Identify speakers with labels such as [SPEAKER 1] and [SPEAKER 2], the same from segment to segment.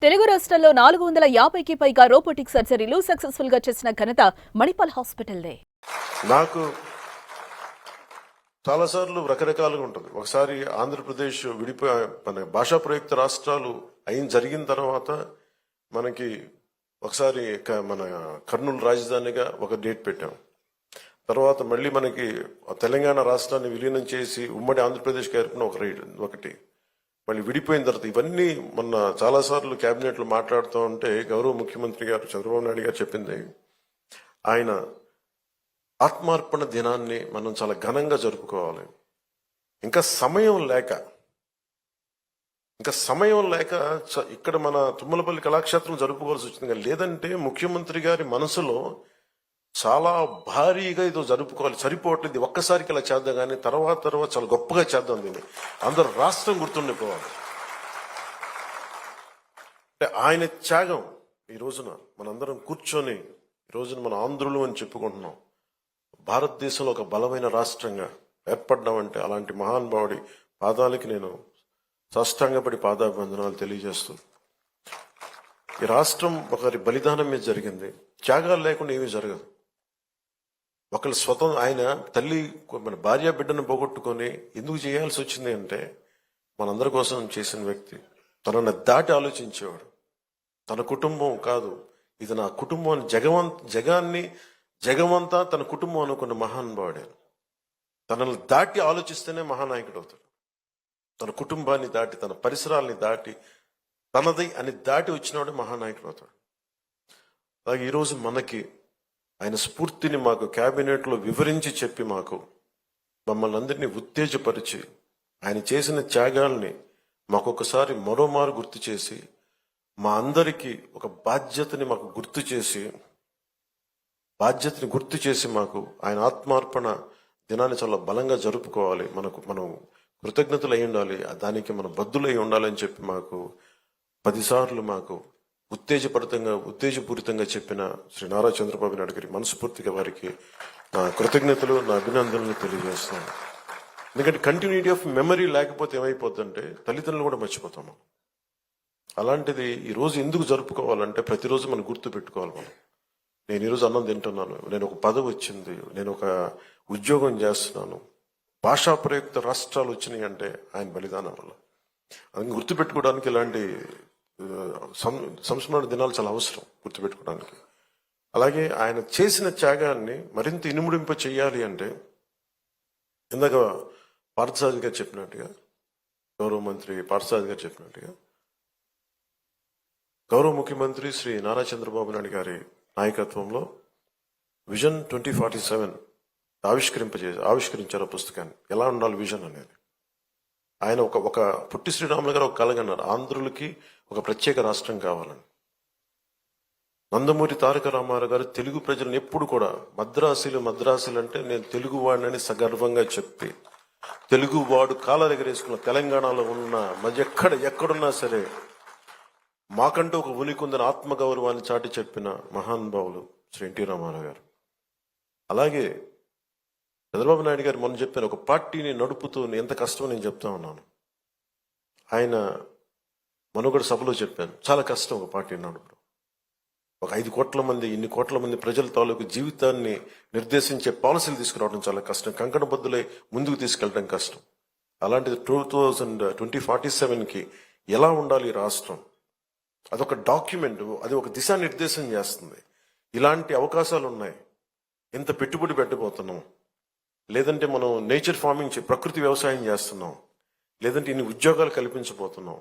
[SPEAKER 1] తెలుగు రాష్ట్రాల్లో 450కి పైగా రోబోటిక్ సర్జరీలు సక్సెస్ఫుల్ గా చేసిన ఘనత మణిపాల్ హాస్పిటల్దే.
[SPEAKER 2] నాకు చాలాసార్లు రకరకాలుగా ఉంటుంది. ఒకసారి ఆంధ్రప్రదేశ్ విడిపోయి మన భాషా ప్రయుక్త రాష్ట్రాలు జరిగిన తర్వాత మనకి ఒకసారి మన కర్నూలు రాజధానిగా ఒక డేట్ పెట్టాం. తర్వాత మళ్ళీ మనకి తెలంగాణ రాష్ట్రాన్ని విలీనం చేసి ఉమ్మడి ఆంధ్రప్రదేశ్ ఏర్పడిన ఒకటి మళ్ళీ విడిపోయిన తర్వాత ఇవన్నీ మొన్న చాలాసార్లు క్యాబినెట్లో మాట్లాడుతూ ఉంటే గౌరవ ముఖ్యమంత్రి గారు చంద్రబాబు నాయుడు గారు చెప్పింది, ఆయన ఆత్మార్పణ దినాన్ని మనం చాలా ఘనంగా జరుపుకోవాలి. ఇంకా సమయం లేక ఇక్కడ మన తుమ్మలపల్లి కళాక్షేత్రం జరుపుకోవాల్సి వచ్చింది. లేదంటే ముఖ్యమంత్రి గారి మనసులో చాలా భారీగా ఇదో జరుపుకోవాలి, సరిపోవట్లేదు, ఒక్కసారికి ఇలా చేద్దాం కానీ తర్వాత చాలా గొప్పగా చేద్దాం, దీన్ని అందరూ రాష్ట్రం గుర్తుండిపోవాలి. అంటే ఆయన త్యాగం ఈ రోజున మనందరం కూర్చొని ఈ రోజున మన ఆంధ్రులు అని చెప్పుకుంటున్నాం. భారతదేశంలో ఒక బలమైన రాష్ట్రంగా ఏర్పడ్డామంటే అలాంటి మహానుభావుడి పాదాలకి నేను సాష్టాంగపడి పాదాభివందనాలు తెలియజేస్తూ, ఈ రాష్ట్రం ఒకరి బలిదానం మీద జరిగింది. త్యాగాలు లేకుండా ఏమీ జరగదు. ఒకళ్ళు ఆయన తల్లి మన భార్య బిడ్డను పోగొట్టుకొని ఎందుకు చేయాల్సి వచ్చింది అంటే మనందరి కోసం చేసిన వ్యక్తి. తనను దాటి ఆలోచించేవాడు. తన కుటుంబం కాదు, ఇది నా కుటుంబం అని జగమంతా తన కుటుంబం అనుకున్న మహానుభావుడే. తనను దాటి ఆలోచిస్తేనే మహానాయకుడు అవుతాడు. తన కుటుంబాన్ని దాటి, తన పరిసరాల్ని దాటి, తనది అని దాటి వచ్చినవాడు మహానాయకుడు అవుతాడు. అలాగే ఈరోజు మనకి ఆయన స్ఫూర్తిని మాకు క్యాబినెట్లో వివరించి చెప్పి మమ్మల్ని అందరినీ ఉత్తేజపరిచి ఆయన చేసిన త్యాగాల్ని మాకొకసారి మరోమారు గుర్తు చేసి మా అందరికీ ఒక బాధ్యతని గుర్తు చేసి మాకు ఆయన ఆత్మార్పణ దినాన్ని చాలా బలంగా జరుపుకోవాలి, మనం కృతజ్ఞతలు అయి ఉండాలి, దానికి మనం బద్దులై ఉండాలని చెప్పి 10 సార్లు ఉత్తేజపూరితంగా చెప్పిన శ్రీ నారా చంద్రబాబు నాయుడు గారి మనస్ఫూర్తిగా వారికి నా కృతజ్ఞతలు, నా అభినందనలు తెలియజేస్తున్నాను. ఎందుకంటే కంటిన్యూటీ ఆఫ్ మెమరీ లేకపోతే ఏమైపోతుందంటే తల్లిదండ్రులు కూడా మర్చిపోతాము. అలాంటిది ఈరోజు ఎందుకు జరుపుకోవాలంటే ప్రతిరోజు మనం గుర్తు పెట్టుకోవాలి. నేను ఈరోజు అన్నం తింటున్నాను, నేను ఒక పదవి వచ్చింది, నేను ఒక ఉద్యోగం చేస్తున్నాను, భాషా ప్రయుక్త రాష్ట్రాలు వచ్చినాయి అంటే ఆయన బలిదానం వల్ల. అది గుర్తుపెట్టుకోవడానికి ఇలాంటి సంస్మరణ దినాలు చాలా అవసరం గుర్తుపెట్టుకోవడానికి. అలాగే ఆయన చేసిన త్యాగాన్ని మరింత ఇనుముడింప చెయ్యాలి అంటే ఇందాక పార్థసారథి గారు చెప్పినట్టుగా, గౌరవ మంత్రి పార్థసారథి గారు చెప్పినట్టుగా, గౌరవ ముఖ్యమంత్రి శ్రీ నారా చంద్రబాబు నాయుడు గారి నాయకత్వంలో విజన్ 2047 ఆవిష్కరించారు పుస్తకాన్ని. ఎలా ఉండాలి విజన్ అనేది. ఆయన ఒక పుట్టి శ్రీరాములు గారు ఒక కలగన్నారు, ఆంధ్రులకి ఒక ప్రత్యేక రాష్ట్రం కావాలని. నందమూరి తారక రామారావు గారు తెలుగు ప్రజలను ఎప్పుడు కూడా మద్రాసులు అంటే నేను తెలుగు వాడినని సగర్వంగా చెప్పి, తెలుగువాడు కాలర్ ఎగరేసుకున్న తెలంగాణలో ఉన్న ఎక్కడున్నా సరే మాకంటూ ఒక ఉనికుందని ఆత్మగౌరవాన్ని చాటి చెప్పిన మహానుభావులు శ్రీ ఎన్టీ రామారావు గారు. అలాగే చంద్రబాబు నాయుడు గారు మొన్న చెప్పాను, ఒక పార్టీని నడుపుతూ ఎంత కష్టమో నేను చెప్తా ఉన్నాను. ఆయన మనుగడ సభలో చెప్పాను, చాలా కష్టం ఒక పార్టీని నడపడం. ఒక 5 కోట్ల మంది, ఇన్ని కోట్ల మంది ప్రజల తాలూకు జీవితాన్ని నిర్దేశించే పాలసీలు తీసుకురావడం చాలా కష్టం, కంకణబద్దులై ముందుకు తీసుకెళ్ళడం కష్టం. అలాంటిది 2047కి ఎలా ఉండాలి రాష్ట్రం, అదొక డాక్యుమెంట్, అది ఒక దిశానిర్దేశం చేస్తుంది. ఇలాంటి అవకాశాలు ఉన్నాయి, ఎంత పెట్టుబడి పెట్టబోతున్నాం, లేదంటే మనం నేచర్ ఫార్మింగ్ ప్రకృతి వ్యవసాయం చేస్తున్నాం, లేదంటే ఇన్ని ఉద్యోగాలు కల్పించబోతున్నాం,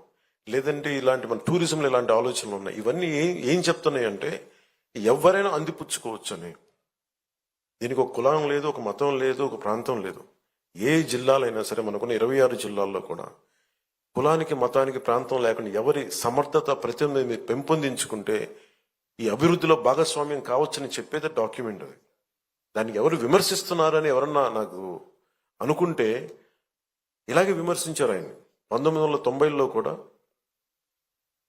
[SPEAKER 2] లేదంటే ఇలాంటి మన టూరిజంలో ఇలాంటి ఆలోచనలు ఉన్నాయి. ఇవన్నీ ఏం చెప్తున్నాయి అంటే ఎవరైనా అందిపుచ్చుకోవచ్చు అని. దీనికి ఒక కులం లేదు, ఒక మతం లేదు, ఒక ప్రాంతం లేదు. ఏ జిల్లాలైనా సరే, మనకున్న 26 జిల్లాల్లో కూడా కులానికి, మతానికి, ప్రాంతం లేకుండా ఎవరి సమర్థత ప్రతినిధి పెంపొందించుకుంటే ఈ అభివృద్ధిలో భాగస్వామ్యం కావచ్చని చెప్పేది డాక్యుమెంట్. అది దానికి ఎవరు విమర్శిస్తున్నారని ఎవరన్నా నాకు అనుకుంటే ఇలాగే విమర్శించారు ఆయన. 1990లో కూడా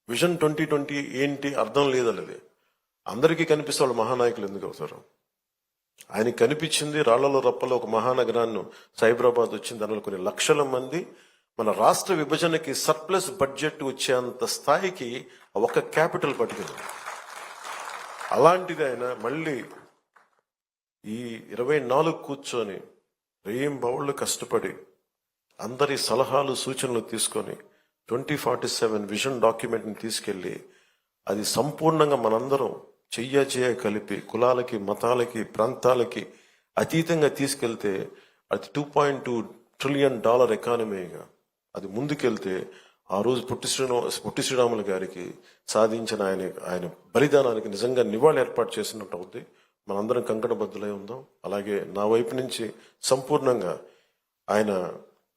[SPEAKER 2] విజన్ 2020 ఏంటి అర్థం లేదన్నది. అందరికీ కనిపిస్తే వాళ్ళు మహానాయకులు ఎందుకు అవుతారు? ఆయనకి కనిపించింది రాళ్లలో రప్పలో ఒక మహానగరాన్ని, సైబరాబాద్ వచ్చింది, దానిలో కొన్ని లక్షల మంది మన రాష్ట్ర విభజనకి సర్ప్లస్ బడ్జెట్ వచ్చేంత స్థాయికి ఒక క్యాపిటల్ పట్టుకుంది. అలాంటిది ఆయన మళ్ళీ ఈ 24 కూర్చొని రేయింబవళ్ళు కష్టపడి అందరి సలహాలు సూచనలు తీసుకొని 2047 విజన్ డాక్యుమెంట్ని తీసుకెళ్లి అది సంపూర్ణంగా మనందరం చెయ్య కలిపి కులాలకి మతాలకి ప్రాంతాలకి అతీతంగా తీసుకెళ్తే అది $2.2 ట్రిలియన్ ఎకానమీగా అది ముందుకెళ్తే ఆ రోజు పొట్టి శ్రీరాములు గారికి సాధించిన ఆయన బలిదానానికి నిజంగా నివాళి ఏర్పాటు చేసినట్టు అవుద్ది. మనందరం కంకణబద్దులై ఉందాం. అలాగే నా వైపు నుంచి సంపూర్ణంగా ఆయన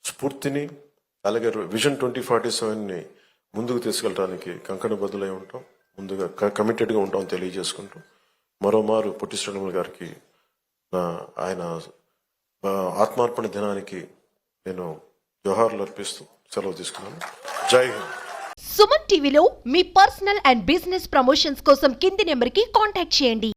[SPEAKER 2] స్ఫూర్తిని అలాగే విజన్ 2047ని ముందుకు తీసుకెళ్ళడానికి కంకణబద్దులై ఉంటాం. ముందుగా కమిటెడ్గా ఉంటాం తెలియజేసుకుంటూ మరోమారు పొట్టి శ్రీరాములు గారికి ఆయన ఆత్మార్పణ దినానికి నేను జోహార్లు అర్పిస్తూ సెలవు తీసుకున్నాను. జై హింద్.
[SPEAKER 3] సుమన్ టీవీలో మీ పర్సనల్ అండ్ బిజినెస్ ప్రమోషన్స్ కోసం కింది నెంబర్కి కాంటాక్ట్ చేయండి.